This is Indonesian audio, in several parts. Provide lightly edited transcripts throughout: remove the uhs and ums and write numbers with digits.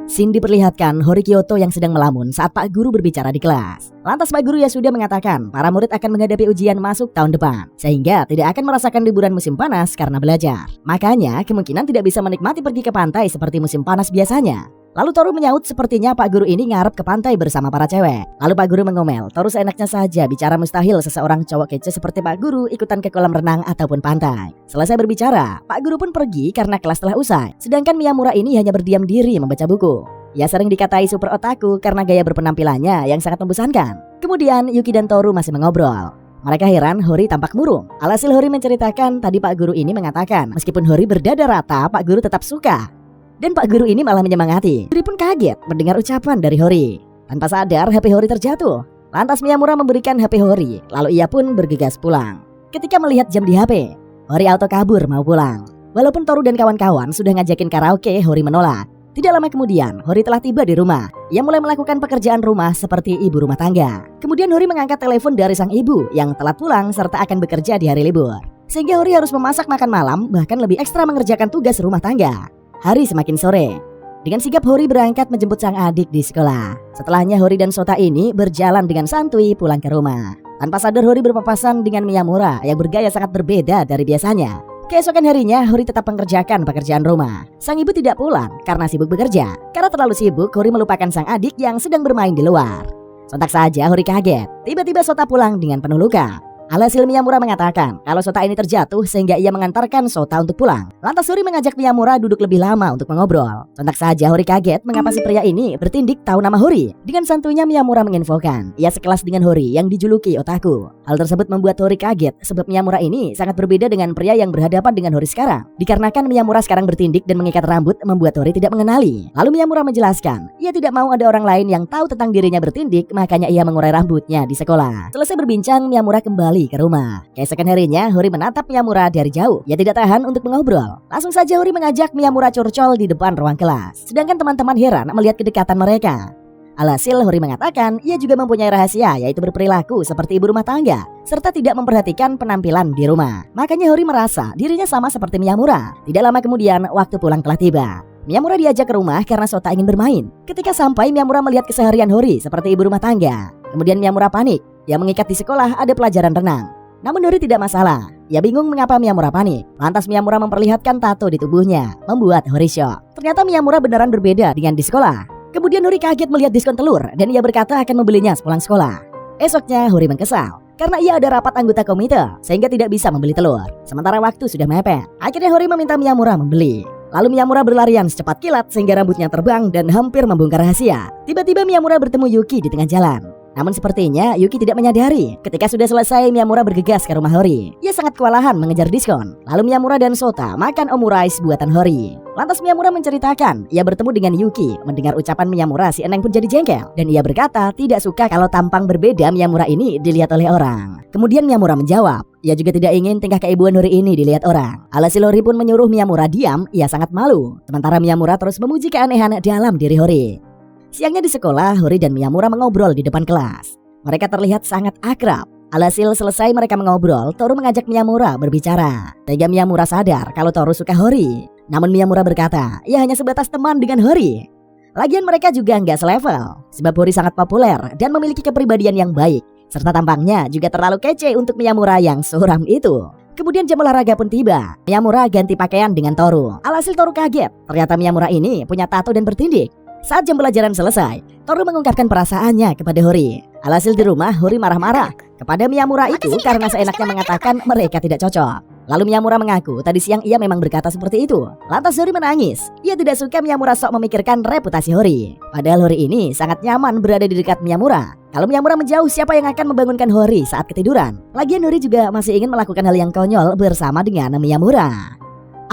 Scene diperlihatkan Hori Kyoto yang sedang melamun saat Pak Guru berbicara di kelas. Lantas Pak Guru Yasuda mengatakan para murid akan menghadapi ujian masuk tahun depan, sehingga tidak akan merasakan liburan musim panas karena belajar. Makanya kemungkinan tidak bisa menikmati pergi ke pantai seperti musim panas biasanya. Lalu Toru menyaut sepertinya Pak Guru ini ngarep ke pantai bersama para cewek. Lalu Pak Guru mengomel, Toru seenaknya saja bicara, mustahil seseorang cowok kece seperti Pak Guru ikutan ke kolam renang ataupun pantai. Selesai berbicara, Pak Guru pun pergi karena kelas telah usai. Sedangkan Miyamura ini hanya berdiam diri membaca buku. Ia sering dikatai super otaku karena gaya berpenampilannya yang sangat membosankan. Kemudian Yuki dan Toru masih mengobrol. Mereka heran Hori tampak murung. Alhasil Hori menceritakan tadi Pak Guru ini mengatakan meskipun Hori berdada rata, Pak Guru tetap suka. Dan Pak Guru ini malah menyemangati. Hori pun kaget mendengar ucapan dari Hori. Tanpa sadar HP Hori terjatuh. Lantas Miyamura memberikan HP Hori, lalu ia pun bergegas pulang. Ketika melihat jam di HP, Hori auto kabur mau pulang. Walaupun Toru dan kawan-kawan sudah ngajakin karaoke, Hori menolak. Tidak lama kemudian, Hori telah tiba di rumah. Ia mulai melakukan pekerjaan rumah seperti ibu rumah tangga. Kemudian Hori mengangkat telepon dari sang ibu yang telah pulang serta akan bekerja di hari libur. Sehingga Hori harus memasak makan malam, bahkan lebih ekstra mengerjakan tugas rumah tangga. Hari semakin sore. Dengan sigap Hori berangkat menjemput sang adik di sekolah. Setelahnya Hori dan Sota ini berjalan dengan santuy pulang ke rumah. Tanpa sadar Hori berpapasan dengan Miyamura yang bergaya sangat berbeda dari biasanya. Keesokan harinya Hori tetap mengerjakan pekerjaan rumah. Sang ibu tidak pulang karena sibuk bekerja. Karena terlalu sibuk, Hori melupakan sang adik yang sedang bermain di luar. Sontak saja Hori kaget. Tiba-tiba Sota pulang dengan penuh luka. Alhasil Miyamura mengatakan kalau Sota ini terjatuh sehingga ia mengantarkan Sota untuk pulang. Lantas Hori mengajak Miyamura duduk lebih lama untuk mengobrol. Sontak saja Hori kaget mengapa si pria ini bertindik tahu nama Hori. Dengan santuinya Miyamura menginfokan ia sekelas dengan Hori yang dijuluki otaku. Hal tersebut membuat Hori kaget sebab Miyamura ini sangat berbeda dengan pria yang berhadapan dengan Hori sekarang. Dikarenakan Miyamura sekarang bertindik dan mengikat rambut membuat Hori tidak mengenali. Lalu Miyamura menjelaskan ia tidak mau ada orang lain yang tahu tentang dirinya bertindik, makanya ia mengurai rambutnya di sekolah. Selesai berbincang, Miyamura kembali ke rumah. Keesokan harinya Hori menatap Miyamura dari jauh. Ia tidak tahan untuk mengobrol. Langsung saja Hori mengajak Miyamura curcol di depan ruang kelas. Sedangkan teman-teman heran melihat kedekatan mereka. Alhasil Hori mengatakan ia juga mempunyai rahasia, yaitu berperilaku seperti ibu rumah tangga serta tidak memperhatikan penampilan di rumah. Makanya Hori merasa dirinya sama seperti Miyamura. Tidak lama kemudian waktu pulang telah tiba. Miyamura diajak ke rumah karena Sota ingin bermain. Ketika sampai, Miyamura melihat keseharian Hori seperti ibu rumah tangga. Kemudian Miyamura panik. Ia mengikat di sekolah ada pelajaran renang. Namun Hori tidak masalah. Ia bingung mengapa Miyamura panik. Lantas Miyamura memperlihatkan tato di tubuhnya, membuat Hori syok. Ternyata Miyamura beneran berbeda dengan di sekolah. Kemudian Hori kaget melihat diskon telur dan ia berkata akan membelinya sepulang sekolah. Esoknya Hori mengkesal karena ia ada rapat anggota komite sehingga tidak bisa membeli telur. Sementara waktu sudah mepet. Akhirnya Hori meminta Miyamura membeli. Lalu Miyamura berlarian secepat kilat sehingga rambutnya terbang dan hampir membongkar rahasia. Tiba-tiba Miyamura bertemu Yuki di tengah jalan. Namun sepertinya Yuki tidak menyadari. Ketika sudah selesai, Miyamura bergegas ke rumah Hori. Ia sangat kewalahan mengejar diskon. Lalu Miyamura dan Sota makan omurice buatan Hori. Lantas Miyamura menceritakan ia bertemu dengan Yuki. Mendengar ucapan Miyamura, si Eneng pun jadi jengkel. Dan ia berkata tidak suka kalau tampang berbeda Miyamura ini dilihat oleh orang. Kemudian Miyamura menjawab ia juga tidak ingin tingkah keibuan Hori ini dilihat orang. Alhasil Hori pun menyuruh Miyamura diam. Ia sangat malu. Sementara Miyamura terus memuji keanehan dalam diri Hori. Siangnya di sekolah, Hori dan Miyamura mengobrol di depan kelas. Mereka terlihat sangat akrab. Alhasil selesai mereka mengobrol, Toru mengajak Miyamura berbicara. Sehingga Miyamura sadar kalau Toru suka Hori. Namun Miyamura berkata, ia hanya sebatas teman dengan Hori. Lagian mereka juga nggak selevel. Sebab Hori sangat populer dan memiliki kepribadian yang baik. Serta tampangnya juga terlalu kece untuk Miyamura yang suram itu. Kemudian jam olahraga pun tiba. Miyamura ganti pakaian dengan Toru. Alhasil Toru kaget. Ternyata Miyamura ini punya tato dan bertindik. Saat jam pelajaran selesai, Toru mengungkapkan perasaannya kepada Hori. Alhasil di rumah, Hori marah-marah kepada Miyamura itu karena seenaknya mengatakan mereka tidak cocok. Lalu Miyamura mengaku tadi siang ia memang berkata seperti itu. Lantas Hori menangis. Ia tidak suka Miyamura sok memikirkan reputasi Hori. Padahal Hori ini sangat nyaman berada di dekat Miyamura. Kalau Miyamura menjauh, siapa yang akan membangunkan Hori saat ketiduran? Lagian Hori juga masih ingin melakukan hal yang konyol bersama dengan Miyamura.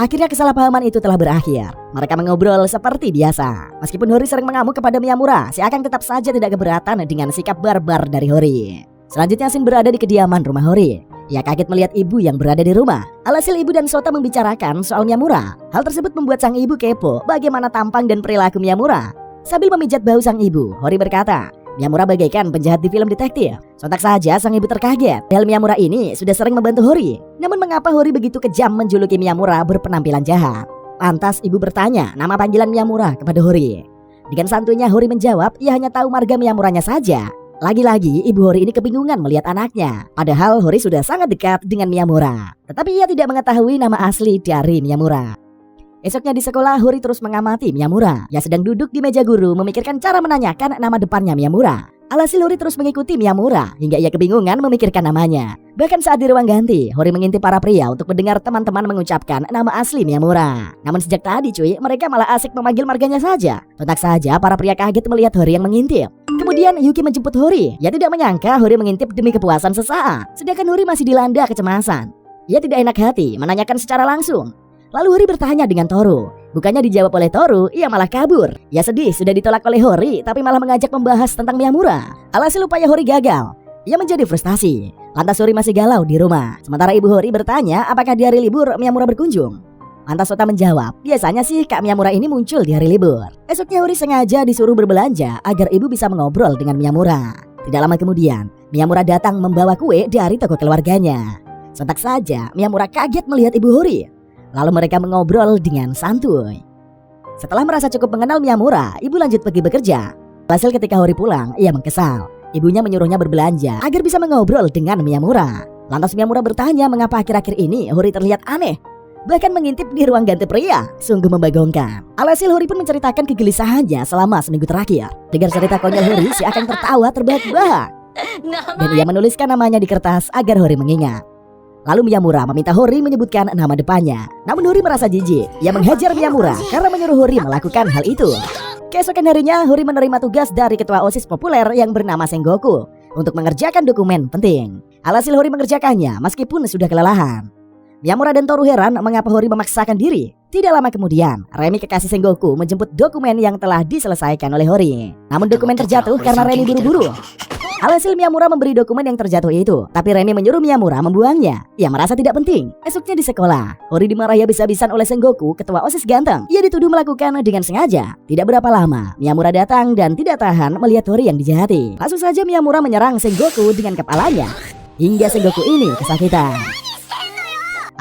Akhirnya kesalahpahaman itu telah berakhir. Mereka mengobrol seperti biasa. Meskipun Hori sering mengamuk kepada Miyamura, si Akang tetap saja tidak keberatan dengan sikap barbar dari Hori. Selanjutnya Shin berada di kediaman rumah Hori. Ia kaget melihat ibu yang berada di rumah. Alhasil ibu dan Sota membicarakan soal Miyamura. Hal tersebut membuat sang ibu kepo bagaimana tampang dan perilaku Miyamura. Sambil memijat bahu sang ibu, Hori berkata, Miyamura bagaikan penjahat di film detektif. Sontak saja sang ibu terkaget. Padahal Miyamura ini sudah sering membantu Hori. Namun mengapa Hori begitu kejam menjuluki Miyamura berpenampilan jahat? Lantas ibu bertanya nama panggilan Miyamura kepada Hori. Dengan santuinya Hori menjawab ia hanya tahu marga Miyamuranya saja. Lagi-lagi ibu Hori ini kebingungan melihat anaknya. Padahal Hori sudah sangat dekat dengan Miyamura. Tetapi ia tidak mengetahui nama asli dari Miyamura. Esoknya di sekolah, Hori terus mengamati Miyamura yang sedang duduk di meja guru memikirkan cara menanyakan nama depannya Miyamura. Alhasil Hori terus mengikuti Miyamura hingga ia kebingungan memikirkan namanya. Bahkan saat di ruang ganti, Hori mengintip para pria untuk mendengar teman-teman mengucapkan nama asli Miyamura. Namun sejak tadi cuy, mereka malah asik memanggil marganya saja. Sontak saja para pria kaget melihat Hori yang mengintip. Kemudian Yuki menjemput Hori. Ia tidak menyangka Hori mengintip demi kepuasan sesaat. Sedangkan Hori masih dilanda kecemasan. Ia tidak enak hati menanyakan secara langsung. Lalu Hori bertanya dengan Toru. Bukannya dijawab oleh Toru, ia malah kabur. Ia sedih sudah ditolak oleh Hori, tapi malah mengajak membahas tentang Miyamura. Alhasil upaya Hori gagal. Ia menjadi frustasi. Lantas Hori masih galau di rumah. Sementara ibu Hori bertanya apakah di hari libur Miyamura berkunjung. Lantas Sota menjawab, biasanya sih Kak Miyamura ini muncul di hari libur. Esoknya Hori sengaja disuruh berbelanja agar ibu bisa mengobrol dengan Miyamura. Tidak lama kemudian, Miyamura datang membawa kue dari toko keluarganya. Sontak saja Miyamura kaget melihat ibu Hori. Lalu mereka mengobrol dengan santuy. Setelah merasa cukup mengenal Miyamura, ibu lanjut pergi bekerja. Hasil ketika Hori pulang, ia mengkesal. Ibunya menyuruhnya berbelanja agar bisa mengobrol dengan Miyamura. Lantas Miyamura bertanya mengapa akhir-akhir ini Hori terlihat aneh. Bahkan mengintip di ruang ganti pria, sungguh membagongkan. Alhasil Hori pun menceritakan kegelisahannya selama seminggu terakhir. Dengar cerita konyol Hori, si Akang tertawa terbahak-bahak. Dan ia menuliskan namanya di kertas agar Hori mengingat. Lalu Miyamura meminta Hori menyebutkan nama depannya. Namun Hori merasa jijik. Ia menghajar Miyamura karena menyuruh Hori melakukan hal itu. Keesokan harinya Hori menerima tugas dari ketua OSIS populer yang bernama Sengoku untuk mengerjakan dokumen penting. Alhasil Hori mengerjakannya meskipun sudah kelelahan. Miyamura dan Toru heran mengapa Hori memaksakan diri. Tidak lama kemudian, Remi kekasih Sengoku menjemput dokumen yang telah diselesaikan oleh Hori. Namun dokumen terjatuh karena Remi buru-buru. Alhasil Miyamura memberi dokumen yang terjatuh itu, tapi Remi menyuruh Miyamura membuangnya. Ia merasa tidak penting. Esoknya di sekolah, Hori dimarahi habis-habisan oleh Sengoku, ketua OSIS ganteng. Ia dituduh melakukan dengan sengaja. Tidak berapa lama, Miyamura datang dan tidak tahan melihat Hori yang dijahati. Langsung saja Miyamura menyerang Sengoku dengan kepalanya, hingga Sengoku ini kesakitan.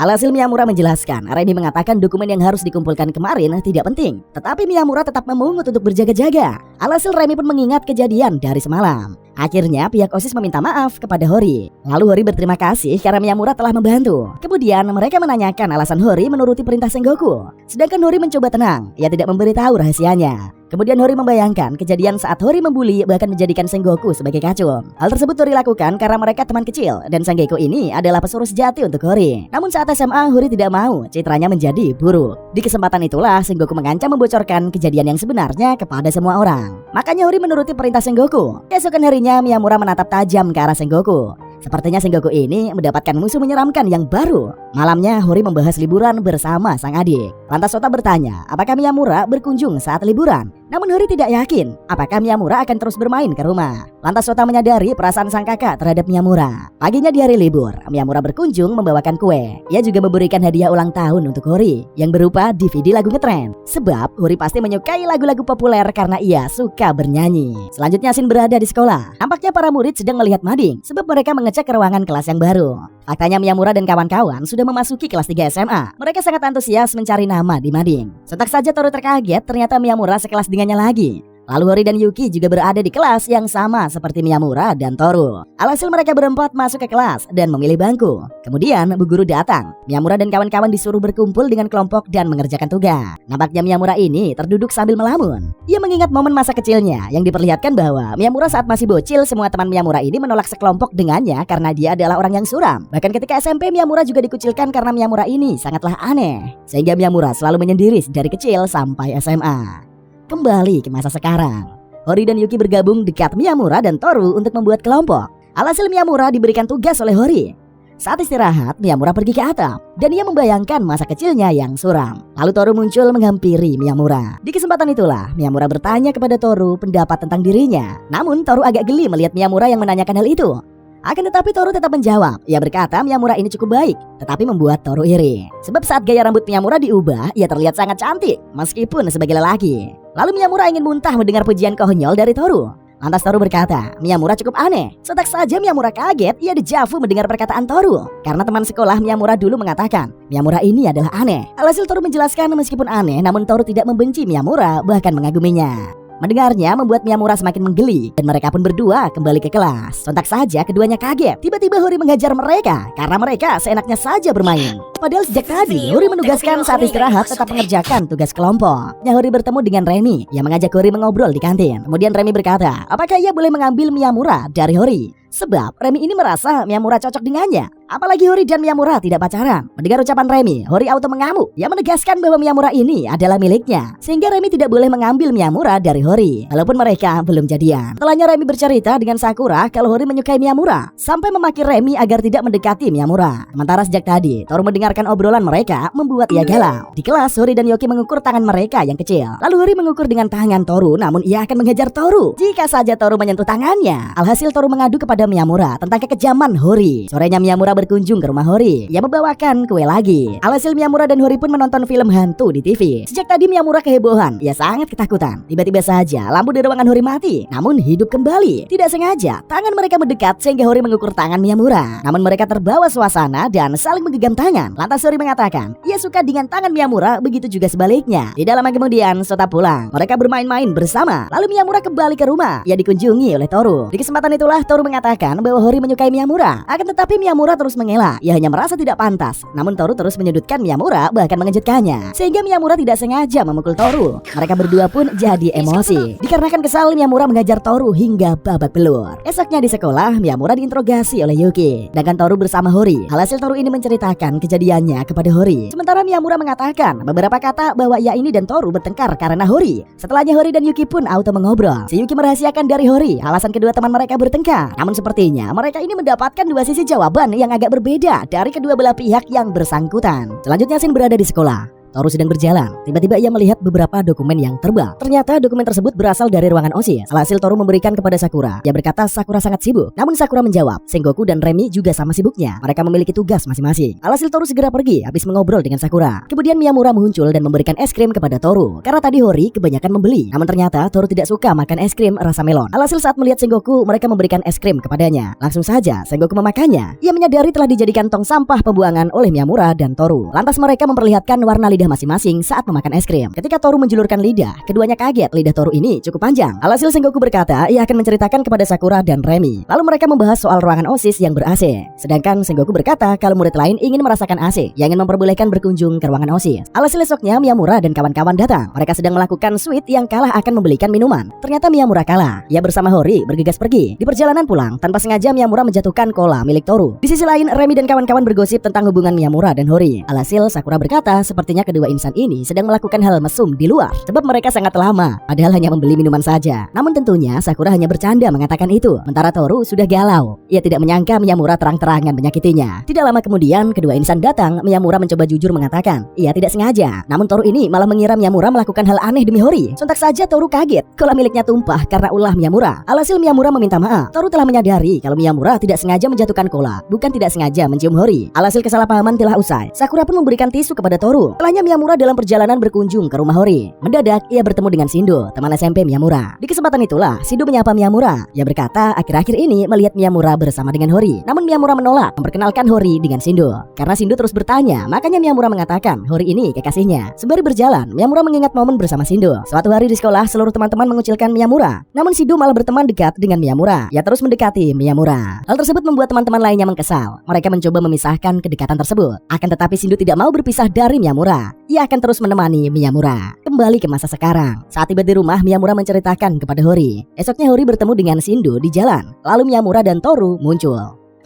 Alhasil Miyamura menjelaskan, Remi mengatakan dokumen yang harus dikumpulkan kemarin tidak penting. Tetapi Miyamura tetap memungut untuk berjaga-jaga. Alhasil Remi pun mengingat kejadian dari semalam. Akhirnya pihak OSIS meminta maaf kepada Hori. Lalu Hori berterima kasih karena Miyamura telah membantu. Kemudian mereka menanyakan alasan Hori menuruti perintah Sengoku. Sedangkan Hori mencoba tenang, ia tidak memberitahu rahasianya. Kemudian Hori membayangkan kejadian saat Hori membuli bahkan menjadikan Sengoku sebagai kacung. Hal tersebut Hori lakukan karena mereka teman kecil dan Sengoku ini adalah pesuruh sejati untuk Hori. Namun saat SMA Hori tidak mau citranya menjadi buruk. Di kesempatan itulah Sengoku mengancam membocorkan kejadian yang sebenarnya kepada semua orang. Makanya Hori menuruti perintah Sengoku. Keesokan harinya Miyamura menatap tajam ke arah Sengoku. Sepertinya Sengoku ini mendapatkan musuh menyeramkan yang baru. Malamnya Hori membahas liburan bersama sang adik. Lantas Sota bertanya apakah Miyamura berkunjung saat liburan. Namun Hori tidak yakin apakah Miyamura akan terus bermain ke rumah. Lantas Sota menyadari perasaan sang kakak terhadap Miyamura. Paginya di hari libur, Miyamura berkunjung membawakan kue. Ia juga memberikan hadiah ulang tahun untuk Hori yang berupa DVD lagu ngetren. Sebab Hori pasti menyukai lagu-lagu populer karena ia suka bernyanyi. Selanjutnya Shin berada di sekolah. Nampaknya para murid sedang melihat mading sebab mereka ngecek ruangan kelas yang baru. Faktanya Miyamura dan kawan-kawan sudah memasuki kelas 3 SMA. Mereka sangat antusias mencari nama di mading. Sontak saja Toru terkaget ternyata Miyamura sekelas dengannya lagi. Lalu Hori dan Yuki juga berada di kelas yang sama seperti Miyamura dan Toru. Alhasil mereka berempat masuk ke kelas dan memilih bangku. Kemudian Bu Guru datang. Miyamura dan kawan-kawan disuruh berkumpul dengan kelompok dan mengerjakan tugas. Nampaknya Miyamura ini terduduk sambil melamun. Ia mengingat momen masa kecilnya yang diperlihatkan bahwa Miyamura saat masih bocil semua teman Miyamura ini menolak sekelompok dengannya karena dia adalah orang yang suram. Bahkan ketika SMP Miyamura juga dikucilkan karena Miyamura ini sangatlah aneh. Sehingga Miyamura selalu menyendiri dari kecil sampai SMA. Kembali ke masa sekarang, Hori dan Yuki bergabung dekat Miyamura dan Toru untuk membuat kelompok. Alhasil Miyamura diberikan tugas oleh Hori. Saat istirahat, Miyamura pergi ke atap dan ia membayangkan masa kecilnya yang suram. Lalu Toru muncul menghampiri Miyamura. Di kesempatan itulah Miyamura bertanya kepada Toru pendapat tentang dirinya. Namun Toru agak geli melihat Miyamura yang menanyakan hal itu. Akan tetapi Toru tetap menjawab. Ia berkata Miyamura ini cukup baik, tetapi membuat Toru iri. Sebab saat gaya rambut Miyamura diubah, ia terlihat sangat cantik meskipun sebagai lelaki. Lalu Miyamura ingin muntah mendengar pujian konyol dari Toru. Lantas Toru berkata, Miyamura cukup aneh. Sontak saja Miyamura kaget, ia dejavu mendengar perkataan Toru. Karena teman sekolah Miyamura dulu mengatakan, Miyamura ini adalah aneh. Alhasil Toru menjelaskan meskipun aneh, namun Toru tidak membenci Miyamura, bahkan mengaguminya. Mendengarnya membuat Miyamura semakin menggeli dan mereka pun berdua kembali ke kelas. Sontak saja keduanya kaget. Tiba-tiba Hori menghajar mereka karena mereka seenaknya saja bermain. Padahal sejak tadi Hori menugaskan saat istirahat tetap mengerjakan tugas kelompok. Hori bertemu dengan Remy yang mengajak Hori mengobrol di kantin. Kemudian Remy berkata, apakah ia boleh mengambil Miyamura dari Hori? Sebab Remy ini merasa Miyamura cocok dengannya. Apalagi Hori dan Miyamura tidak pacaran. Mendengar ucapan Remy, Hori auto mengamuk. Ia menegaskan bahwa Miyamura ini adalah miliknya, sehingga Remy tidak boleh mengambil Miyamura dari Hori walaupun mereka belum jadian. Setelahnya Remy bercerita dengan Sakura kalau Hori menyukai Miyamura, sampai memaki Remy agar tidak mendekati Miyamura. Sementara sejak tadi Toru mendengarkan obrolan mereka membuat ia galau. Di kelas Hori dan Yoki mengukur tangan mereka yang kecil. Lalu Hori mengukur dengan tangan Toru, namun ia akan menghajar Toru jika saja Toru menyentuh tangannya. Alhasil Toru mengadu kepada Miyamura tentang kekejaman Hori. Sorenya Miyamura berkunjung ke rumah Hori. Ia membawakan kue lagi. Alhasil Miyamura dan Hori pun menonton film hantu di TV. Sejak tadi Miyamura kehebohan. Ia sangat ketakutan. Tiba-tiba saja lampu di ruangan Hori mati, namun hidup kembali. Tidak sengaja tangan mereka mendekat sehingga Hori mengukur tangan Miyamura. Namun mereka terbawa suasana dan saling menggenggam tangan. Lantas Hori mengatakan ia suka dengan tangan Miyamura, begitu juga sebaliknya. Tidak lama kemudian Sota pulang. Mereka bermain-main bersama. Lalu Miyamura kembali ke rumah. Ia dikunjungi oleh Toru. Di kesempatan itulah Toru mengatakan bahwa Hori menyukai Miyamura. Akan tetapi Miyamura terus mengelak. Ia hanya merasa tidak pantas. Namun Toru terus menyudutkan Miyamura, bahkan mengejutkannya, sehingga Miyamura tidak sengaja memukul Toru. Mereka berdua pun jadi emosi. Dikarenakan kesal, Miyamura menghajar Toru hingga babak belur. Esoknya di sekolah, Miyamura diinterogasi oleh Yuki, sedangkan Toru bersama Hori. Alhasil Toru ini menceritakan kejadiannya kepada Hori. Sementara Miyamura mengatakan beberapa kata bahwa ia ini dan Toru bertengkar karena Hori. Setelahnya Hori dan Yuki pun auto mengobrol. Si Yuki merahasiakan dari Hori alasan kedua teman mereka bertengkar. Namun sepertinya mereka ini mendapatkan dua sisi jawaban yang agak berbeda dari kedua belah pihak yang bersangkutan. Selanjutnya Shin berada di sekolah. Toru sedang berjalan. Tiba-tiba ia melihat beberapa dokumen yang terbang. Ternyata dokumen tersebut berasal dari ruangan OSIS. Alhasil Toru memberikan kepada Sakura. Dia berkata Sakura sangat sibuk. Namun Sakura menjawab, Sengoku dan Remy juga sama sibuknya. Mereka memiliki tugas masing-masing. Alhasil Toru segera pergi habis mengobrol dengan Sakura. Kemudian Miyamura muncul dan memberikan es krim kepada Toru. Karena tadi Hori kebanyakan membeli. Namun ternyata Toru tidak suka makan es krim rasa melon. Alhasil saat melihat Sengoku, mereka memberikan es krim kepadanya. Langsung saja Sengoku memakannya. Ia menyadari telah dijadikan tong sampah pembuangan oleh Miyamura dan Toru. Lantas mereka memperlihatkan warna lidah masing-masing saat memakan es krim. Ketika Toru menjulurkan lidah, keduanya kaget lidah Toru ini cukup panjang. Alhasil Sengoku berkata ia akan menceritakan kepada Sakura dan Remy. Lalu mereka membahas soal ruangan OSIS yang ber-AC. Sedangkan Sengoku berkata kalau murid lain ingin merasakan AC, yang ingin memperbolehkan berkunjung ke ruangan OSIS. Alhasil esoknya Miyamura dan kawan-kawan datang. Mereka sedang melakukan sweet, yang kalah akan membelikan minuman. Ternyata Miyamura kalah. Ia bersama Hori bergegas pergi. Di perjalanan pulang, tanpa sengaja Miyamura menjatuhkan cola milik Toru. Di sisi lain, Remy dan kawan-kawan bergosip tentang hubungan Miyamura dan Hori. Alhasil Sakura berkata sepertinya kedua insan ini sedang melakukan hal mesum di luar, sebab mereka sangat lama, padahal hanya membeli minuman saja. Namun tentunya Sakura hanya bercanda mengatakan itu. Sementara Toru sudah galau. Ia tidak menyangka Miyamura terang-terangan menyakitinya. Tidak lama kemudian kedua insan datang. Miyamura mencoba jujur mengatakan ia tidak sengaja. Namun Toru ini malah mengira Miyamura melakukan hal aneh demi Hori. Sontak saja Toru kaget. Cola miliknya tumpah karena ulah Miyamura. Alhasil Miyamura meminta maaf. Toru telah menyadari kalau Miyamura tidak sengaja menjatuhkan cola, bukan tidak sengaja mencium Hori. Alhasil kesalahpahaman telah usai. Sakura pun memberikan tisu kepada Toru. Setelahnya Miyamura dalam perjalanan berkunjung ke rumah Hori. Mendadak ia bertemu dengan Shindo, teman SMP Miyamura. Di kesempatan itulah Shindo menyapa Miyamura. Ia berkata akhir-akhir ini melihat Miyamura bersama dengan Hori. Namun Miyamura menolak memperkenalkan Hori dengan Shindo. Karena Shindo terus bertanya, makanya Miyamura mengatakan Hori ini kekasihnya. Sembari berjalan, Miyamura mengingat momen bersama Shindo. Suatu hari di sekolah, seluruh teman-teman mengucilkan Miyamura. Namun Shindo malah berteman dekat dengan Miyamura. Ia terus mendekati Miyamura. Hal tersebut membuat teman-teman lainnya mengkesal. Mereka mencoba memisahkan kedekatan tersebut. Akan tetapi Shindo tidak mau berpisah dari Miyamura. Ia akan terus menemani Miyamura. Kembali ke masa sekarang. Saat tiba di rumah, Miyamura menceritakan kepada Hori. Esoknya Hori bertemu dengan Shindo di jalan. Lalu Miyamura dan Toru muncul.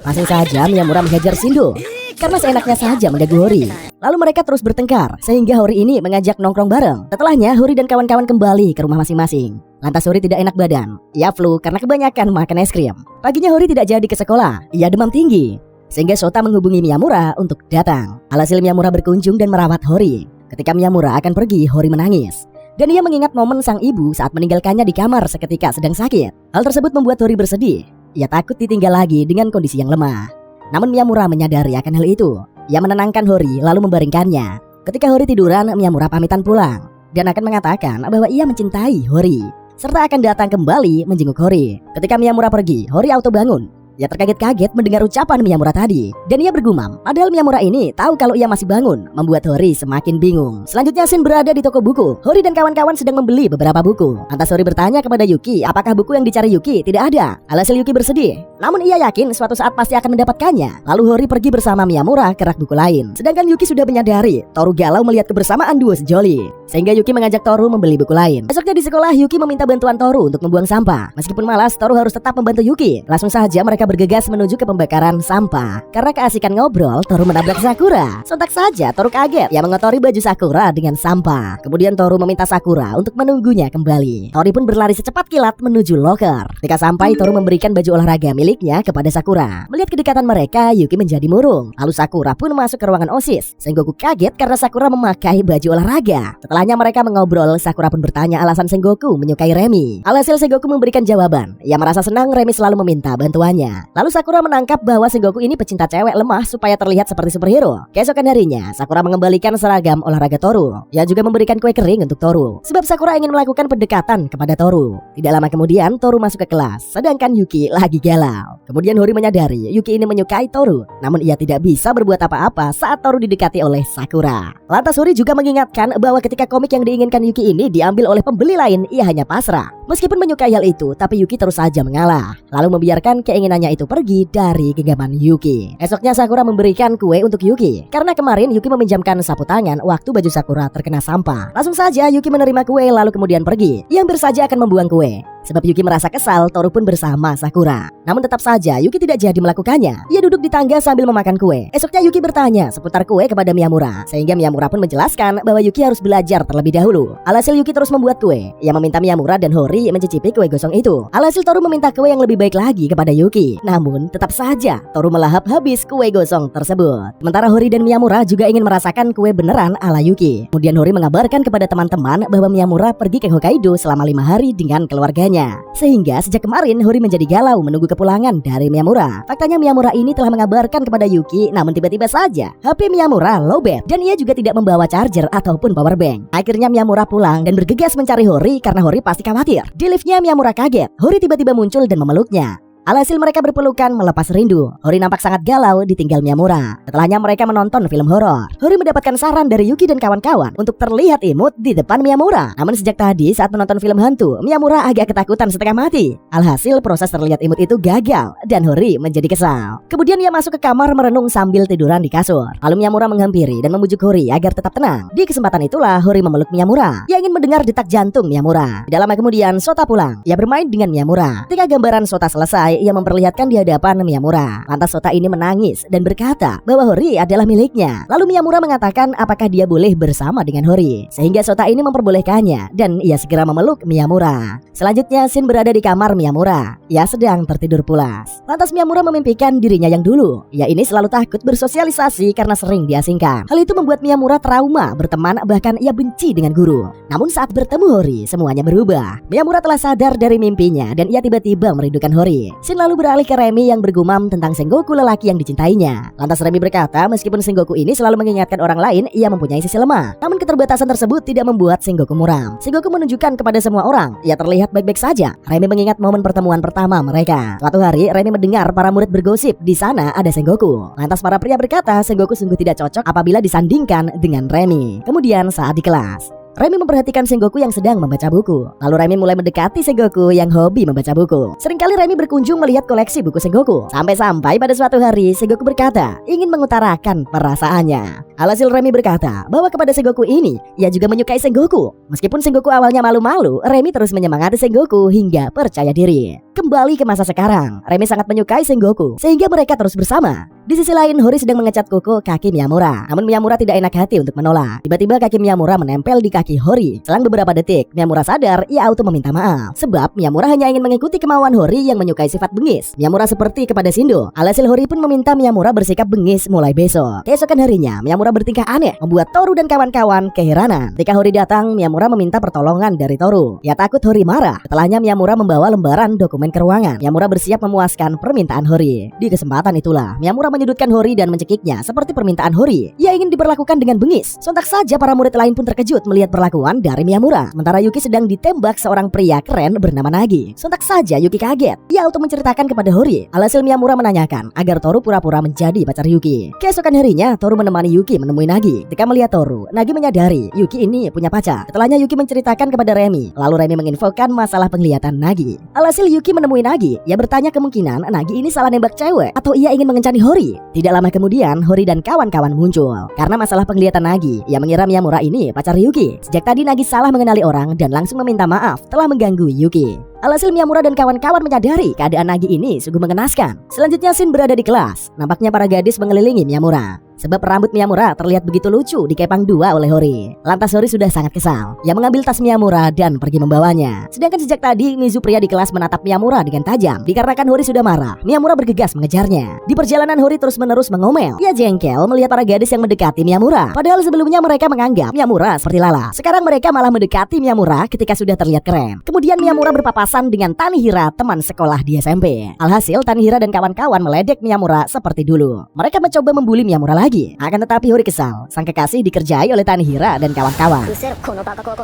Langsung saja Miyamura menghajar Shindo karena seenaknya saja mengganggu Hori. Lalu mereka terus bertengkar sehingga Hori ini mengajak nongkrong bareng. Setelahnya Hori dan kawan-kawan kembali ke rumah masing-masing. Lantas Hori tidak enak badan. Ia flu karena kebanyakan makan es krim. Paginya Hori tidak jadi ke sekolah. Ia demam tinggi. Sehingga Sota menghubungi Miyamura untuk datang. Alhasil Miyamura berkunjung dan merawat Hori. Ketika Miyamura akan pergi, Hori menangis. Dan ia mengingat momen sang ibu saat meninggalkannya di kamar seketika sedang sakit. Hal tersebut membuat Hori bersedih. Ia takut ditinggal lagi dengan kondisi yang lemah. Namun Miyamura menyadari akan hal itu. Ia menenangkan Hori lalu membaringkannya. Ketika Hori tiduran, Miyamura pamitan pulang. Dan akan mengatakan bahwa ia mencintai Hori. Serta akan datang kembali menjenguk Hori. Ketika Miyamura pergi, Hori auto bangun. Ia terkaget-kaget mendengar ucapan Miyamura tadi. Dan ia bergumam, padahal Miyamura ini tahu kalau ia masih bangun, membuat Hori semakin bingung. Selanjutnya Shin berada di toko buku. Hori dan kawan-kawan sedang membeli beberapa buku. Lantas Hori bertanya kepada Yuki apakah buku yang dicari Yuki tidak ada. Alhasil Yuki bersedih. Namun ia yakin suatu saat pasti akan mendapatkannya. Lalu Hori pergi bersama Miyamura ke rak buku lain. Sedangkan Yuki sudah menyadari Toru galau melihat kebersamaan duo sejoli. Sehingga Yuki mengajak Toru membeli buku lain. Esoknya di sekolah Yuki meminta bantuan Toru untuk membuang sampah. Meskipun malas, Toru harus tetap membantu Yuki. Langsung saja mereka bergegas menuju ke pembakaran sampah. Karena keasikan ngobrol, Toru menabrak Sakura. Sontak saja Toru kaget. Ia mengotori baju Sakura dengan sampah. Kemudian Toru meminta Sakura untuk menunggunya kembali. Tori pun berlari secepat kilat menuju loker. Ketika sampai, Toru memberikan baju olahraga miliknya kepada Sakura. Melihat kedekatan mereka, Yuki menjadi murung. Lalu Sakura pun masuk ke ruangan OSIS. Sengoku kaget karena Sakura memakai baju olahraga. Setelahnya mereka mengobrol, Sakura pun bertanya alasan Sengoku menyukai Remi. Alhasil Sengoku memberikan jawaban. Ia merasa senang Remi selalu meminta bantuannya. Lalu Sakura menangkap bahwa Sengoku ini pecinta cewek lemah supaya terlihat seperti superhero. Keesokan harinya, Sakura mengembalikan seragam olahraga Toru. Ia juga memberikan kue kering untuk Toru. Sebab Sakura ingin melakukan pendekatan kepada Toru. Tidak lama kemudian Toru masuk ke kelas, sedangkan Yuki lagi galau. Kemudian Hori menyadari Yuki ini menyukai Toru. Namun ia tidak bisa berbuat apa-apa saat Toru didekati oleh Sakura. Lantas Hori juga mengingatkan bahwa ketika komik yang diinginkan Yuki ini diambil oleh pembeli lain, ia hanya pasrah. Meskipun menyukai hal itu, tapi Yuki terus saja mengalah. Lalu membiarkan keinginannya itu pergi dari genggaman Yuki. Esoknya Sakura memberikan kue untuk Yuki. Karena kemarin Yuki meminjamkan sapu tangan waktu baju Sakura terkena sampah. Langsung saja Yuki menerima kue lalu kemudian pergi. Ia hampir saja akan membuang kue. Sebab Yuki merasa kesal, Toru pun bersama Sakura. Namun tetap saja Yuki tidak jadi melakukannya. Ia duduk di tangga sambil memakan kue. Esoknya Yuki bertanya seputar kue kepada Miyamura. Sehingga Miyamura pun menjelaskan bahwa Yuki harus belajar terlebih dahulu. Alhasil Yuki terus membuat kue. Ia meminta Miyamura dan Hori mencicipi kue gosong itu. Alhasil Toru meminta kue yang lebih baik lagi kepada Yuki. Namun tetap saja Toru melahap habis kue gosong tersebut. Sementara Hori dan Miyamura juga ingin merasakan kue beneran ala Yuki. Kemudian Hori mengabarkan kepada teman-teman bahwa Miyamura pergi ke Hokkaido selama 5 hari dengan keluarganya. Sehingga sejak kemarin Hori menjadi galau menunggu kepulangan dari Miyamura. Faktanya Miyamura ini telah mengabarkan kepada Yuki, namun tiba-tiba saja HP Miyamura lowbat dan ia juga tidak membawa charger ataupun power bank. Akhirnya Miyamura pulang dan bergegas mencari Hori karena Hori pasti khawatir. Di liftnya Miyamura kaget, Hori tiba-tiba muncul dan memeluknya. Alhasil mereka berpelukan melepas rindu. Hori nampak sangat galau ditinggal Miyamura. Setelahnya mereka menonton film horor. Hori mendapatkan saran dari Yuki dan kawan-kawan untuk terlihat imut di depan Miyamura. Namun sejak tadi saat menonton film hantu, Miyamura agak ketakutan setengah mati. Alhasil proses terlihat imut itu gagal dan Hori menjadi kesal. Kemudian ia masuk ke kamar merenung sambil tiduran di kasur. Lalu Miyamura menghampiri dan membujuk Hori agar tetap tenang. Di kesempatan itulah Hori memeluk Miyamura. Ia ingin mendengar detak jantung Miyamura. Tidak lama kemudian Sota pulang. Ia bermain dengan Miyamura. Ketika gambaran Sota selesai, ia memperlihatkan di hadapan Miyamura. Lantas Sota ini menangis dan berkata bahwa Hori adalah miliknya. Lalu Miyamura mengatakan apakah dia boleh bersama dengan Hori. Sehingga Sota ini memperbolehkannya dan ia segera memeluk Miyamura. Selanjutnya Shin berada di kamar Miyamura. Ia sedang tertidur pulas. Lantas Miyamura memimpikan dirinya yang dulu. Ia ini selalu takut bersosialisasi karena sering diasingkan. Hal itu membuat Miyamura trauma berteman, bahkan ia benci dengan guru. Namun saat bertemu Hori, semuanya berubah. Miyamura telah sadar dari mimpinya dan ia tiba-tiba merindukan Hori. Shin lalu beralih ke Remi yang bergumam tentang Sengoku lelaki yang dicintainya. Lantas Remi berkata meskipun Sengoku ini selalu mengingatkan orang lain, ia mempunyai sisi lemah. Namun keterbatasan tersebut tidak membuat Sengoku muram. Sengoku menunjukkan kepada semua orang ia terlihat baik-baik saja. Remi mengingat momen pertemuan pertama mereka. Suatu hari Remi mendengar para murid bergosip di sana ada Sengoku. Lantas para pria berkata Sengoku sungguh tidak cocok apabila disandingkan dengan Remi. Kemudian saat di kelas, Remi memperhatikan Sengoku yang sedang membaca buku. Lalu Remi mulai mendekati Sengoku yang hobi membaca buku. Seringkali Remi berkunjung melihat koleksi buku Sengoku. Sampai-sampai pada suatu hari Sengoku berkata ingin mengutarakan perasaannya. Alhasil Remi berkata bahwa kepada Sengoku ini ia juga menyukai Sengoku. Meskipun Sengoku awalnya malu-malu, Remi terus menyemangati Sengoku hingga percaya diri. Kembali ke masa sekarang, Remi sangat menyukai Sengoku sehingga mereka terus bersama. Di sisi lain, Hori sedang mengecat kuku kaki Miyamura. Namun Miyamura tidak enak hati untuk menolak. Tiba-tiba kaki Miyamura menempel di kaki Hori. Selang beberapa detik, Miyamura sadar ia auto meminta maaf. Sebab Miyamura hanya ingin mengikuti kemauan Hori yang menyukai sifat bengis. Miyamura seperti kepada Shindo. Alhasil Hori pun meminta Miyamura bersikap bengis mulai besok. Keesokan harinya, Miyamura bertingkah aneh, membuat Toru dan kawan-kawan keheranan. Ketika Hori datang, Miyamura meminta pertolongan dari Toru. Ia takut Hori marah. Setelahnya Miyamura membawa lembaran dokumen bermain ke ruangan. Miyamura bersiap memuaskan permintaan Hori. Di kesempatan itulah Miyamura menyudutkan Hori dan mencekiknya seperti permintaan Hori. Ia ingin diperlakukan dengan bengis. Sontak saja para murid lain pun terkejut melihat perlakuan dari Miyamura. Sementara Yuki sedang ditembak seorang pria keren bernama Nagi. Sontak saja Yuki kaget. Ia auto menceritakan kepada Hori. Alhasil Miyamura menanyakan agar Toru pura-pura menjadi pacar Yuki. Keesokan harinya Toru menemani Yuki menemui Nagi. Ketika melihat Toru, Nagi menyadari Yuki ini punya pacar. Setelahnya Yuki menceritakan kepada Remi. Lalu Remi menginfokan masalah penglihatan Nagi. Alhasil Yuki menemui Nagi. Ia bertanya kemungkinan Nagi ini salah nembak cewek atau ia ingin mengencani Hori. Tidak lama kemudian Hori dan kawan-kawan muncul. Karena masalah penglihatan Nagi, ia mengira Miyamura ini pacar Yuki. Sejak tadi Nagi salah mengenali orang dan langsung meminta maaf telah mengganggu Yuki. Alhasil Miyamura dan kawan-kawan menyadari keadaan Nagi ini sungguh mengenaskan. Selanjutnya Shin berada di kelas. Nampaknya para gadis mengelilingi Miyamura. Sebab rambut Miyamura terlihat begitu lucu dikepang dua oleh Hori. Lantas Hori sudah sangat kesal. Ia mengambil tas Miyamura dan pergi membawanya. Sedangkan sejak tadi Mizu pria di kelas menatap Miyamura dengan tajam. Dikarenakan Hori sudah marah, Miyamura bergegas mengejarnya. Di perjalanan Hori terus-menerus mengomel. Ia jengkel melihat para gadis yang mendekati Miyamura. Padahal sebelumnya mereka menganggap Miyamura seperti lala. Sekarang mereka malah mendekati Miyamura ketika sudah terlihat keren. Kemudian Miyamura berpapasan dengan Tanihira, teman sekolah di SMP. Alhasil Tanihira dan kawan-kawan meledek Miyamura seperti dulu. Mereka mencoba membuli Miyamura lagi. Akan tetapi Hori kesal. Sang kekasih dikerjai oleh Tanihira dan kawan-kawan.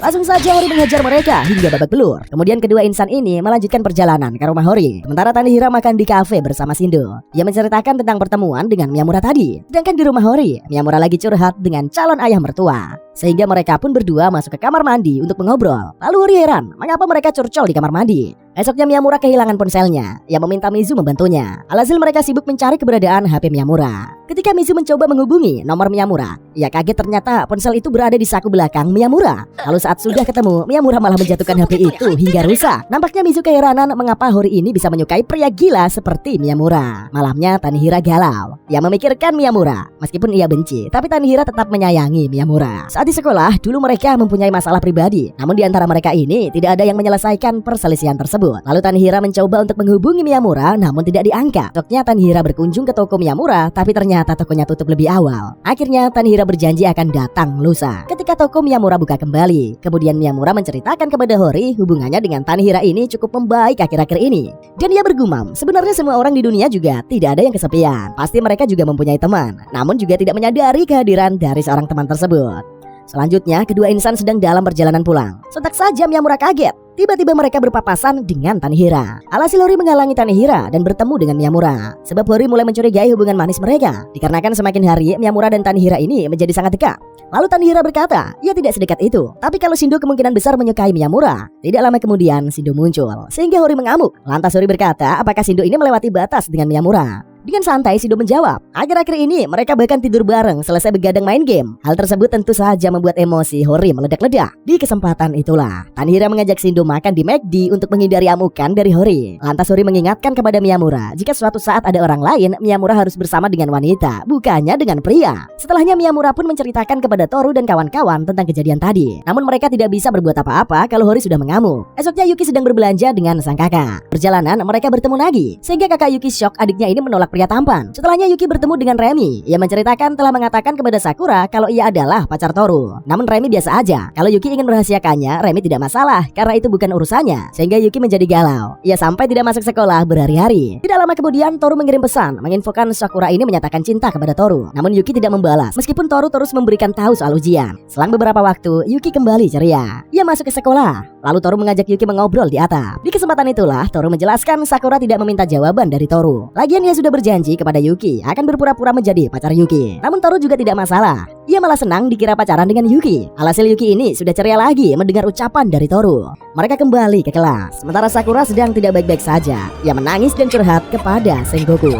Langsung saja Hori menghajar mereka hingga babak belur. Kemudian kedua insan ini melanjutkan perjalanan ke rumah Hori. Sementara Tanihira makan di kafe bersama Shindo. Ia menceritakan tentang pertemuan dengan Miyamura tadi. Sedangkan di rumah Hori, Miyamura lagi curhat dengan calon ayah mertua. Sehingga mereka pun berdua masuk ke kamar mandi untuk mengobrol. Lalu Hori heran, mengapa mereka curcol di kamar mandi. Esoknya Miyamura kehilangan ponselnya. Ia meminta Mizu membantunya. Alhasil mereka sibuk mencari keberadaan HP Miyamura. Ketika Mizu mencoba menghubungi nomor Miyamura, ia kaget ternyata ponsel itu berada di saku belakang Miyamura. Lalu saat sudah ketemu, Miyamura malah menjatuhkan HP itu hingga rusak. Nampaknya Mizu keheranan mengapa Hori ini bisa menyukai pria gila seperti Miyamura. Malamnya Tanihira galau. Ia memikirkan Miyamura. Meskipun ia benci, tapi Tanihira tetap menyayangi Miyamura. Saat di sekolah, dulu mereka mempunyai masalah pribadi. Namun di antara mereka ini tidak ada yang menyelesaikan perselisihan tersebut. Lalu Tanihira mencoba untuk menghubungi Miyamura namun tidak diangkat. Besoknya Tanihira berkunjung ke toko Miyamura, tapi ternyata tokonya tutup lebih awal. Akhirnya Tanihira berjanji akan datang lusa. Ketika toko Miyamura buka kembali, kemudian Miyamura menceritakan kepada Hori hubungannya dengan Tanihira ini cukup membaik akhir-akhir ini. Dan ia bergumam, sebenarnya semua orang di dunia juga tidak ada yang kesepian. Pasti mereka juga mempunyai teman, namun juga tidak menyadari kehadiran dari seorang teman tersebut. Selanjutnya, kedua insan sedang dalam perjalanan pulang. Sontak saja Miyamura kaget. Tiba-tiba mereka berpapasan dengan Tanihira. Alhasil Hori menghalangi Tanihira dan bertemu dengan Miyamura. Sebab Hori mulai mencurigai hubungan manis mereka. Dikarenakan semakin hari Miyamura dan Tanihira ini menjadi sangat dekat. Lalu Tanihira berkata, ia tidak sedekat itu. Tapi kalau Shindo kemungkinan besar menyukai Miyamura. Tidak lama kemudian Shindo muncul. Sehingga Hori mengamuk. Lantas Hori berkata, apakah Shindo ini melewati batas dengan Miyamura? Dengan santai Shindo menjawab, akhir-akhir ini mereka bahkan tidur bareng selesai begadang main game. Hal tersebut tentu saja membuat emosi Hori meledak-ledak. Di kesempatan itulah Tanihira mengajak Shindo makan di McD untuk menghindari amukan dari Hori. Lantas Hori mengingatkan kepada Miyamura, jika suatu saat ada orang lain, Miyamura harus bersama dengan wanita, bukannya dengan pria. Setelahnya Miyamura pun menceritakan kepada Toru dan kawan-kawan tentang kejadian tadi. Namun mereka tidak bisa berbuat apa-apa kalau Hori sudah mengamuk. Esoknya Yuki sedang berbelanja dengan sang kakak. Perjalanan mereka bertemu lagi, sehingga kakak Yuki syok adiknya ini menolak pria tampan. Setelahnya Yuki bertemu dengan Remi. Ia menceritakan telah mengatakan kepada Sakura kalau ia adalah pacar Toru. Namun Remi biasa aja. Kalau Yuki ingin merahasiakannya, Remi tidak masalah karena itu bukan urusannya. Sehingga Yuki menjadi galau. Ia sampai tidak masuk sekolah berhari-hari. Tidak lama kemudian Toru mengirim pesan menginfokan Sakura ini menyatakan cinta kepada Toru. Namun Yuki tidak membalas meskipun Toru terus memberikan tahu soal ujian. Selang beberapa waktu, Yuki kembali ceria. Ia masuk ke sekolah. Lalu Toru mengajak Yuki mengobrol di atap. Di kesempatan itulah Toru menjelaskan Sakura tidak meminta jawaban dari Toru. Lagian ia sudah berjanji kepada Yuki akan berpura-pura menjadi pacar Yuki. Namun Toru juga tidak masalah. Ia malah senang dikira pacaran dengan Yuki. Alhasil Yuki ini sudah ceria lagi mendengar ucapan dari Toru. Mereka kembali ke kelas. Sementara Sakura sedang tidak baik-baik saja. Ia menangis dan curhat kepada Sengoku.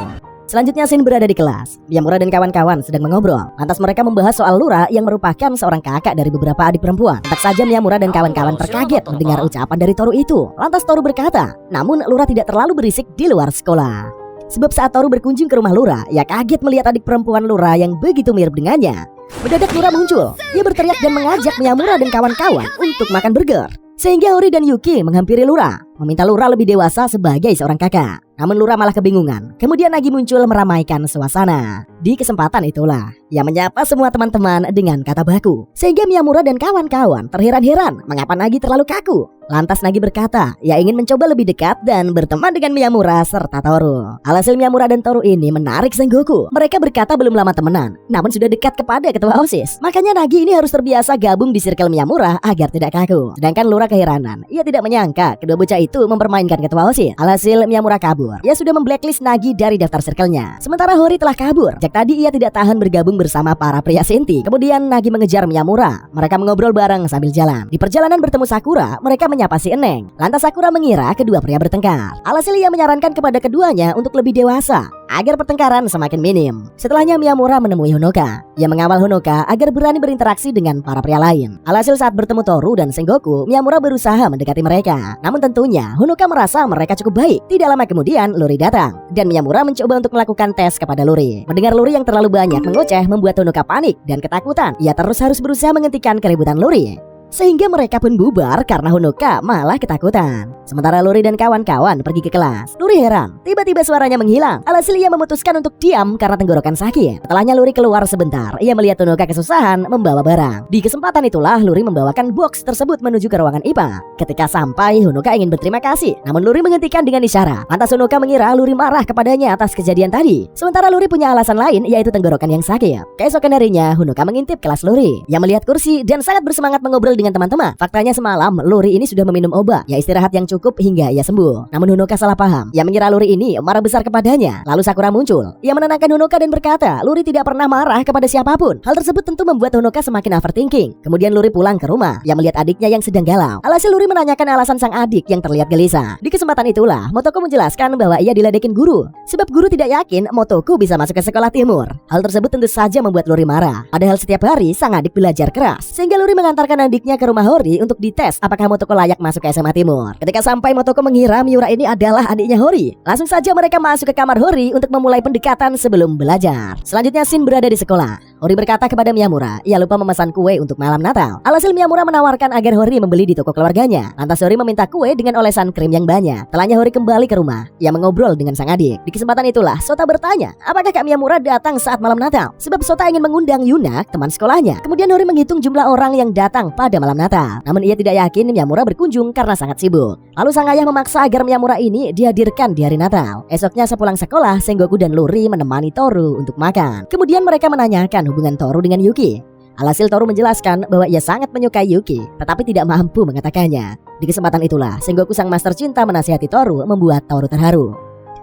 Selanjutnya Shin berada di kelas. Miyamura dan kawan-kawan sedang mengobrol. Lantas mereka membahas soal Lura yang merupakan seorang kakak dari beberapa adik perempuan. Tentu saja Miyamura dan kawan-kawan terkaget mendengar ucapan dari Toru itu. Lantas Toru berkata, namun Lura tidak terlalu berisik di luar sekolah. Sebab saat Toru berkunjung ke rumah Lura, ia kaget melihat adik perempuan Lura yang begitu mirip dengannya. Mendadak Lura muncul. Ia berteriak dan mengajak Miyamura dan kawan-kawan untuk makan burger. Sehingga Hori dan Yuki menghampiri Lura, meminta Lura lebih dewasa sebagai seorang kakak. Namun Lura malah kebingungan. Kemudian Nagi muncul meramaikan suasana. Di kesempatan itulah, ia menyapa semua teman-teman dengan kata baku. Sehingga Miyamura dan kawan-kawan terheran-heran mengapa Nagi terlalu kaku. Lantas Nagi berkata, ia ingin mencoba lebih dekat dan berteman dengan Miyamura serta Toru. Alhasil Miyamura dan Toru ini menarik Sengoku. Mereka berkata belum lama temenan, namun sudah dekat kepada ketua OSIS. Makanya Nagi ini harus terbiasa gabung di circle Miyamura agar tidak kaku. Sedangkan Lura keheranan, ia tidak menyangka kedua bocah itu mempermainkan ketua OSIS. Alhasil Miyamura kabur. Ia sudah memblacklist Nagi dari daftar circle-nya. Sementara Hori telah kabur. Sejak tadi ia tidak tahan bergabung bersama para pria Shinty. Kemudian Nagi mengejar Miyamura. Mereka mengobrol bareng sambil jalan. Di perjalanan bertemu Sakura, mereka menyapa si Eneng. Lantas Sakura mengira kedua pria bertengkar. Alhasil ia menyarankan kepada keduanya untuk lebih dewasa agar pertengkaran semakin minim. Setelahnya Miyamura menemui Honoka. Ia mengawal Honoka agar berani berinteraksi dengan para pria lain. Alhasil saat bertemu Toru dan Sengoku, Miyamura berusaha mendekati mereka. Namun tentunya Honoka merasa mereka cukup baik. Tidak lama kemudian Luri datang dan Miyamura mencoba untuk melakukan tes kepada Luri. Mendengar Luri yang terlalu banyak mengoceh membuat Honoka panik dan ketakutan. Ia terus harus berusaha menghentikan keributan Luri, sehingga mereka pun bubar karena Honoka malah ketakutan. Sementara Luri dan kawan-kawan pergi ke kelas. Luri heran, tiba-tiba suaranya menghilang. Alhasil ia memutuskan untuk diam karena tenggorokan sakit. Setelahnya Luri keluar sebentar. Ia melihat Honoka kesusahan membawa barang. Di kesempatan itulah Luri membawakan box tersebut menuju ke ruangan IPA. Ketika sampai, Honoka ingin berterima kasih, namun Luri menghentikan dengan isyarat. Lantas Honoka mengira Luri marah kepadanya atas kejadian tadi. Sementara Luri punya alasan lain, yaitu tenggorokan yang sakit. Keesokan harinya, Honoka mengintip kelas Luri. Ia melihat kursi dan sangat bersemangat mengobrol dengan teman-teman. Faktanya semalam Luri ini sudah meminum obat, ya istirahat yang cukup hingga ia sembuh. Namun Honoka salah paham. Ia mengira Luri ini marah besar kepadanya. Lalu Sakura muncul. Ia menenangkan Honoka dan berkata, Luri tidak pernah marah kepada siapapun. Hal tersebut tentu membuat Honoka semakin overthinking. Kemudian Luri pulang ke rumah. Ia melihat adiknya yang sedang galau. Alhasil Luri menanyakan alasan sang adik yang terlihat gelisah. Di kesempatan itulah Motoko menjelaskan bahwa ia diledekin guru, sebab guru tidak yakin Motoko bisa masuk ke sekolah timur. Hal tersebut tentu saja membuat Luri marah. Padahal setiap hari sang adik belajar keras, sehingga Luri mengantarkan adiknya ke rumah Hori untuk dites apakah Motoko layak masuk ke SMA Timur. Ketika sampai, Motoko mengira Miura ini adalah adiknya Hori. Langsung saja mereka masuk ke kamar Hori untuk memulai pendekatan sebelum belajar. Selanjutnya Shin berada di sekolah. Hori berkata kepada Miyamura, ia lupa memesan kue untuk malam Natal. Alhasil Miyamura menawarkan agar Hori membeli di toko keluarganya. Lantas Hori meminta kue dengan olesan krim yang banyak. Setelahnya Hori kembali ke rumah. Ia mengobrol dengan sang adik. Di kesempatan itulah Sota bertanya, apakah Kak Miyamura datang saat malam Natal? Sebab Sota ingin mengundang Yuna, teman sekolahnya. Kemudian Hori menghitung jumlah orang yang datang pada malam Natal. Namun ia tidak yakin Miyamura berkunjung karena sangat sibuk. Lalu sang ayah memaksa agar Miyamura ini dihadirkan di hari Natal. Esoknya sepulang sekolah, Sengoku dan Luri menemani Toru untuk makan. Kemudian mereka menanyakan hubungan Toru dengan Yuki. Alhasil Toru menjelaskan bahwa ia sangat menyukai Yuki, tetapi tidak mampu mengatakannya. Di kesempatan itulah Sengoku sang master cinta menasihati Toru, membuat Toru terharu.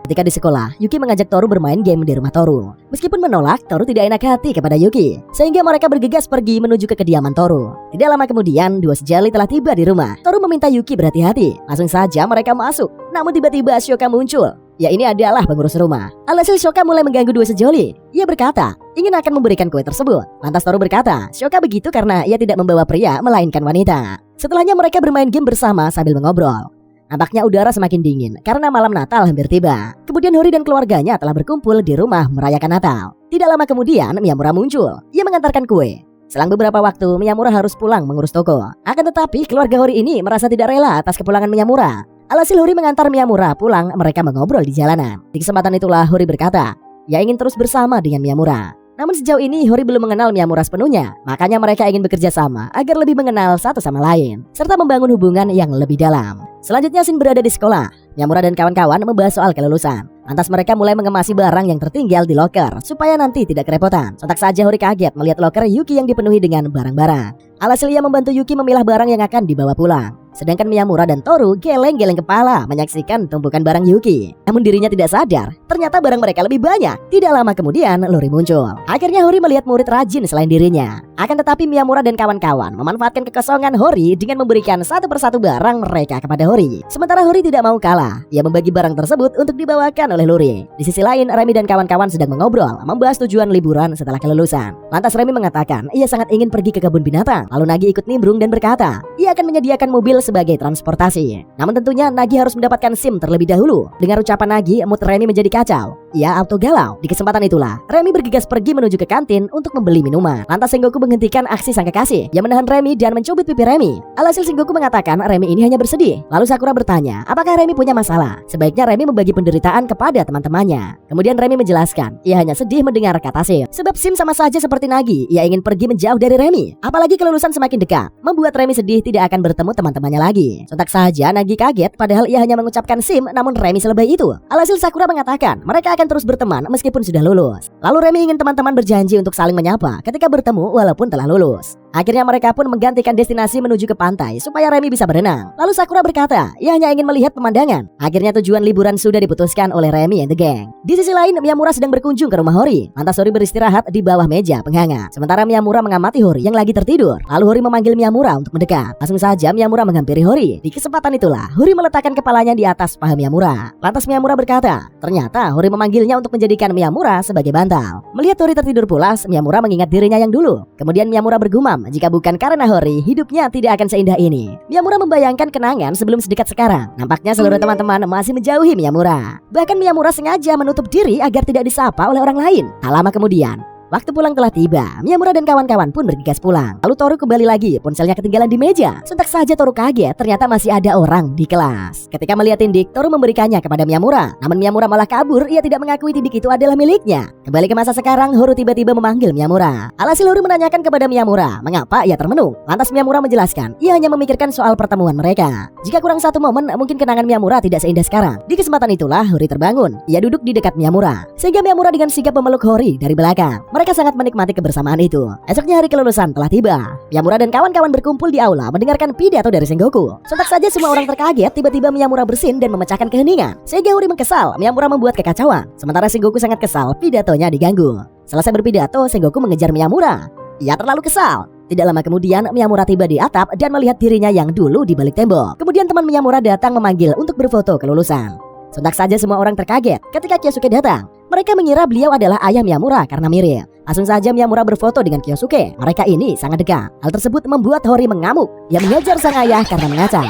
Ketika di sekolah, Yuki mengajak Toru bermain game di rumah Toru. Meskipun menolak, Toru tidak enak hati kepada Yuki, sehingga mereka bergegas pergi menuju ke kediaman Toru. Tidak lama kemudian, dua sejali telah tiba di rumah. Toru meminta Yuki berhati-hati. Langsung saja mereka masuk. Namun tiba-tiba Shoka muncul. Ya, ini adalah pengurus rumah. Alhasil Shoka mulai mengganggu dua sejoli. Ia berkata, ingin akan memberikan kue tersebut. Lantas Toru berkata, Shoka begitu karena ia tidak membawa pria, melainkan wanita. Setelahnya mereka bermain game bersama sambil mengobrol. Nampaknya udara semakin dingin karena malam Natal hampir tiba. Kemudian Hori dan keluarganya telah berkumpul di rumah merayakan Natal. Tidak lama kemudian Miyamura muncul. Ia mengantarkan kue. Selang beberapa waktu Miyamura harus pulang mengurus toko. Akan tetapi keluarga Hori ini merasa tidak rela atas kepulangan Miyamura. Alhasil Hori mengantar Miyamura pulang. Mereka mengobrol di jalanan. Di kesempatan itulah Hori berkata, ia ingin terus bersama dengan Miyamura. Namun sejauh ini Hori belum mengenal Miyamura sepenuhnya. Makanya mereka ingin bekerja sama agar lebih mengenal satu sama lain, serta membangun hubungan yang lebih dalam. Selanjutnya Shin berada di sekolah. Miyamura dan kawan-kawan membahas soal kelulusan. Lantas mereka mulai mengemasi barang yang tertinggal di loker supaya nanti tidak kerepotan. Sontak saja Hori kaget melihat loker Yuki yang dipenuhi dengan barang-barang. Alhasil ia membantu Yuki memilah barang yang akan dibawa pulang. Sedangkan Miyamura dan Toru geleng-geleng kepala menyaksikan tumpukan barang Yuki. Namun dirinya tidak sadar, ternyata barang mereka lebih banyak. Tidak lama kemudian Luri muncul. Akhirnya Hori melihat murid rajin selain dirinya. Akan tetapi Miyamura dan kawan-kawan memanfaatkan kekosongan Hori dengan memberikan satu persatu barang mereka kepada Hori. Sementara Hori tidak mau kalah. Ia membagi barang tersebut untuk dibawakan oleh Luri. Di sisi lain, Remi dan kawan-kawan sedang mengobrol, membahas tujuan liburan setelah kelulusan. Lantas Remi mengatakan ia sangat ingin pergi ke kebun binatang. Lalu Nagi ikut nimbrung dan berkata, ia akan menyediakan mobil sebagai transportasi. Namun tentunya Nagi harus mendapatkan SIM terlebih dahulu. Dengar ucapan Nagi, mood Remi menjadi kacau. Ia auto galau. Di kesempatan itulah, Remi bergegas pergi menuju ke kantin untuk membeli minuman. Lantas Sengoku menghentikan aksi sang kekasih. Ia menahan Remi dan mencubit pipi Remi. Alhasil Sengoku mengatakan Remi ini hanya bersedih. Lalu Sakura bertanya, apakah Remi punya masalah? Sebaiknya Remi membagi penderitaan kepada teman-temannya. Kemudian Remi menjelaskan, ia hanya sedih mendengar kata Sim. Sebab Sim sama saja seperti Nagi, ia ingin pergi menjauh dari Remi. Apalagi kelulusan semakin dekat, membuat Remi sedih tidak akan bertemu teman-temannya lagi. Sontak saja Nagi kaget, padahal ia hanya mengucapkan Sim, namun Remi selebay itu. Alhasil Sakura mengatakan mereka akan terus berteman meskipun sudah lulus. Lalu Remi ingin teman-teman berjanji untuk saling menyapa ketika bertemu walaupun telah lulus. Akhirnya mereka pun menggantikan destinasi menuju ke pantai supaya Remi bisa berenang. Lalu Sakura berkata, ia hanya ingin melihat pemandangan. Akhirnya tujuan liburan sudah diputuskan oleh Remi and the gang. Di sisi lain, Miyamura sedang berkunjung ke rumah Hori. Lantas Hori beristirahat di bawah meja penghangat. Sementara Miyamura mengamati Hori yang lagi tertidur. Lalu Hori memanggil Miyamura untuk mendekat. Langsung saja Miyamura menghampiri Hori. Di kesempatan itulah, Hori meletakkan kepalanya di atas paha Miyamura. Lantas Miyamura berkata, ternyata Hori memanggilnya untuk menjadikan Miyamura sebagai bantal. Melihat Hori tertidur pulas, Miyamura mengingat dirinya yang dulu. Kemudian Miyamura bergumam, jika bukan karena Hori, hidupnya tidak akan seindah ini. Miyamura membayangkan kenangan sebelum sedekat sekarang. Nampaknya seluruh teman-teman masih menjauhi Miyamura. Bahkan Miyamura sengaja menutup diri agar tidak disapa oleh orang lain. Tak lama kemudian, waktu pulang telah tiba. Miyamura dan kawan-kawan pun bergegas pulang. Lalu Toru kembali lagi, ponselnya ketinggalan di meja. Sontak saja Toru kaget, ternyata masih ada orang di kelas. Ketika melihat tindik, Toru memberikannya kepada Miyamura. Namun Miyamura malah kabur, ia tidak mengakui tindik itu adalah miliknya. Kembali ke masa sekarang, Horu tiba-tiba memanggil Miyamura. Alhasil Horu menanyakan kepada Miyamura, mengapa ia termenung. Lantas Miyamura menjelaskan, ia hanya memikirkan soal pertemuan mereka. Jika kurang satu momen, mungkin kenangan Miyamura tidak seindah sekarang. Di kesempatan itulah Hori terbangun. Ia duduk di dekat Miyamura, sehingga Miyamura dengan sigap memeluk Hori dari belakang. Mereka sangat menikmati kebersamaan itu. Esoknya hari kelulusan telah tiba. Miyamura dan kawan-kawan berkumpul di aula mendengarkan pidato dari Sengoku. Sontak saja semua orang terkaget, tiba-tiba Miyamura bersin dan memecahkan keheningan. Sehingga Hori mengkesal, Miyamura membuat kekacauan. Sementara Sengoku sangat kesal, pidatonya diganggu. Selesai berpidato, Sengoku mengejar Miyamura. Ia terlalu kesal. Tidak lama kemudian, Miyamura tiba di atap dan melihat dirinya yang dulu di balik tembok. Kemudian teman Miyamura datang memanggil untuk berfoto kelulusan. Sontak saja semua orang terkaget ketika Kyosuke datang. Mereka mengira beliau adalah ayah Miyamura karena mirip. Langsung saja Miyamura berfoto dengan Kyosuke. Mereka ini sangat dekat. Hal tersebut membuat Hori mengamuk. Ia mengejar sang ayah karena mengacau.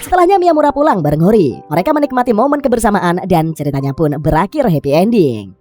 Setelahnya Miyamura pulang bareng Hori. Mereka menikmati momen kebersamaan dan ceritanya pun berakhir happy ending.